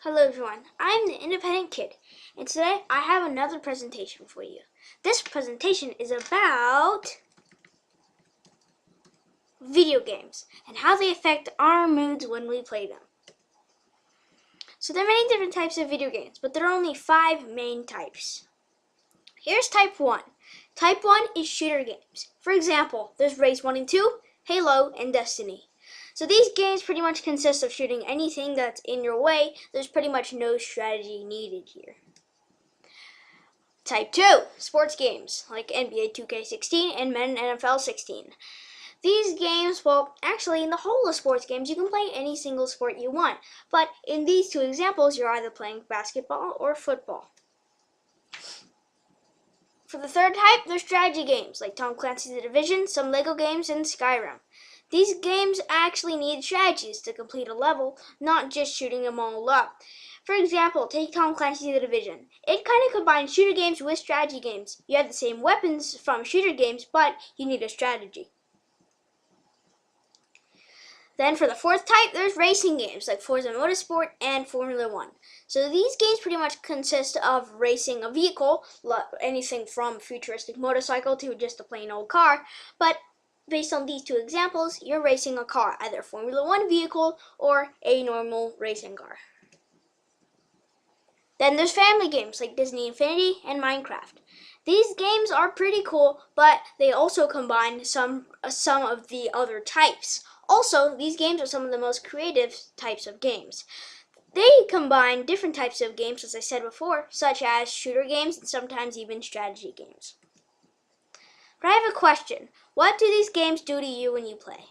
Hello everyone, I'm the Independent Kid, and today I have another presentation for you. This presentation is about video games and how they affect our moods when we play them. So there are many different types of video games, but there are only 5 main types. Here's type 1. Type 1 is shooter games. For example, there's Race 1 and 2, Halo, and Destiny. So these games pretty much consist of shooting anything that's in your way. There's pretty much no strategy needed here. Type 2, sports games like NBA 2K16 and Madden NFL 16. These games, well, actually in the whole of sports games, you can play any single sport you want. But in these two examples, you're either playing basketball or football. For the third type, there's strategy games like Tom Clancy's The Division, some Lego games, and Skyrim. These games actually need strategies to complete a level, not just shooting them all up. For example, take Tom Clancy's The Division. It kind of combines shooter games with strategy games. You have the same weapons from shooter games, but you need a strategy. Then for the fourth type, there's racing games like Forza Motorsport and Formula 1. So these games pretty much consist of racing a vehicle, anything from a futuristic motorcycle to just a plain old car, but based on these two examples, you're racing a car, either a Formula 1 vehicle or a normal racing car. Then there's family games like Disney Infinity and Minecraft. These games are pretty cool, but they also combine some of the other types. Also, these games are some of the most creative types of games. They combine different types of games, as I said before, such as shooter games and sometimes even strategy games. But I have a question. What do these games do to you when you play?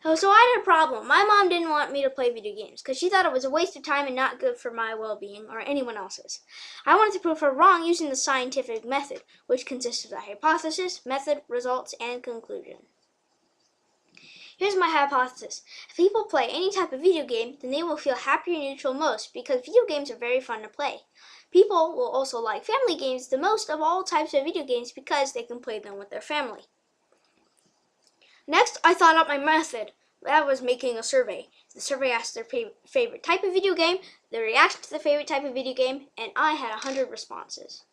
So I had a problem. My mom didn't want me to play video games because she thought it was a waste of time and not good for my well-being or anyone else's. I wanted to prove her wrong using the scientific method, which consists of a hypothesis, method, results, and conclusion. Here's my hypothesis. If people play any type of video game, then they will feel happy and neutral most because video games are very fun to play. People will also like family games the most of all types of video games because they can play them with their family. Next, I thought out my method. That was making a survey. The survey asked their favorite type of video game, their reaction to the favorite type of video game, and I had 100 responses.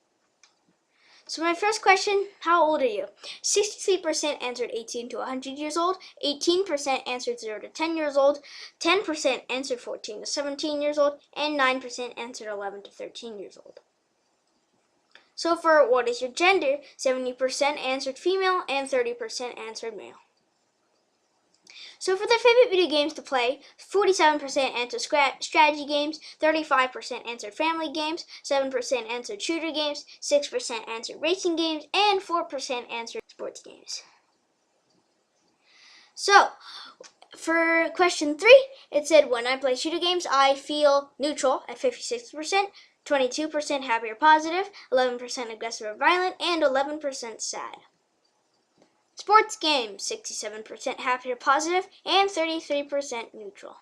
So my first question, how old are you? 63% answered 18 to 100 years old, 18% answered 0 to 10 years old, 10% answered 14 to 17 years old, and 9% answered 11 to 13 years old. So for what is your gender, 70% answered female and 30% answered male. So for their favorite video games to play, 47% answered strategy games, 35% answered family games, 7% answered shooter games, 6% answered racing games, and 4% answered sports games. So for question 3, it said when I play shooter games, I feel neutral at 56%, 22% happy or positive, 11% aggressive or violent, and 11% sad. Sports games, 67% happy or positive, and 33% neutral.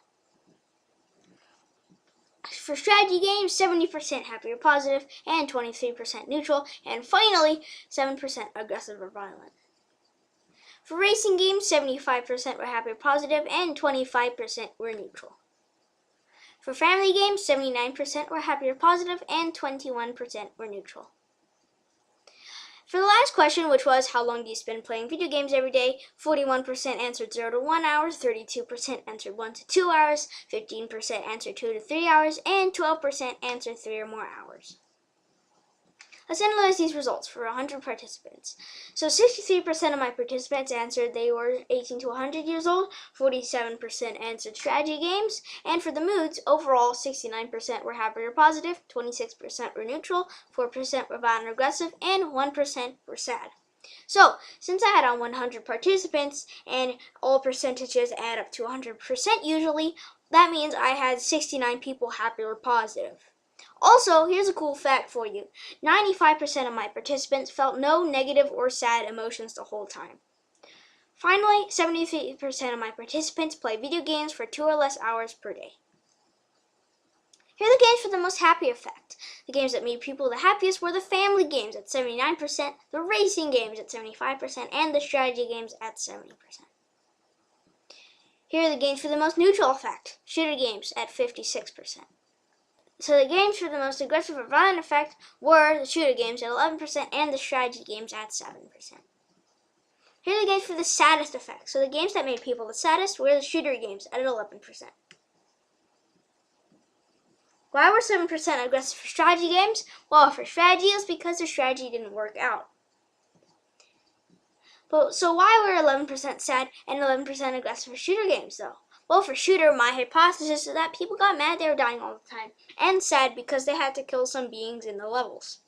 For strategy games, 70% happy or positive, and 23% neutral, and finally, 7% aggressive or violent. For racing games, 75% were happy or positive, and 25% were neutral. For family games, 79% were happy or positive, and 21% were neutral. For the last question, which was how long do you spend playing video games every day, 41% answered 0 to 1 hour, 32% answered 1 to 2 hours, 15% answered 2 to 3 hours, and 12% answered 3 or more hours. Let's analyze these results for 100 participants. So 63% of my participants answered they were 18 to 100 years old, 47% answered strategy games, and for the moods, overall 69% were happy or positive, 26% were neutral, 4% were violent or aggressive, and 1% were sad. So, since I had on 100 participants, and all percentages add up to 100% usually, that means I had 69 people happy or positive. Also, here's a cool fact for you. 95% of my participants felt no negative or sad emotions the whole time. Finally, 73% of my participants play video games for 2 or less hours per day. Here are the games for the most happy effect. The games that made people the happiest were the family games at 79%, the racing games at 75%, and the strategy games at 70%. Here are the games for the most neutral effect. Shooter games at 56%. So the games for the most aggressive or violent effect were the shooter games at 11% and the strategy games at 7%. Here are the games for the saddest effect. So the games that made people the saddest were the shooter games at 11%. Why were 7% aggressive for strategy games? Well, for strategy, it was because their strategy didn't work out. So why were 11% sad and 11% aggressive for shooter games, though? Well, for shooter, my hypothesis is that people got mad they were dying all the time, and sad because they had to kill some beings in the levels.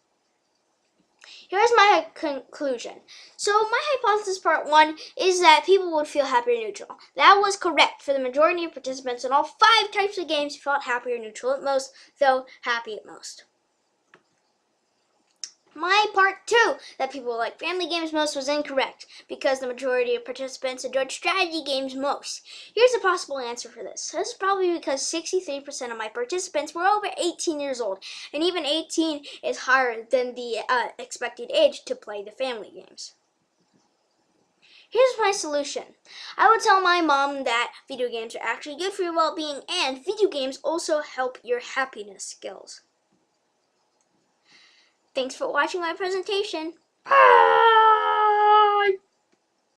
Here's my conclusion. So my hypothesis part 1 is that people would feel happy or neutral. That was correct for the majority of participants in all 5 types of games who felt happy or neutral at most, though happy at most. My part 2, that people like family games most, was incorrect because the majority of participants enjoyed strategy games most. Here's a possible answer for this. This is probably because 63% of my participants were over 18 years old, and even 18 is higher than the expected age to play the family games. Here's my solution. I would tell my mom that video games are actually good for your well-being, and video games also help your happiness skills. Thanks for watching my presentation. Bye!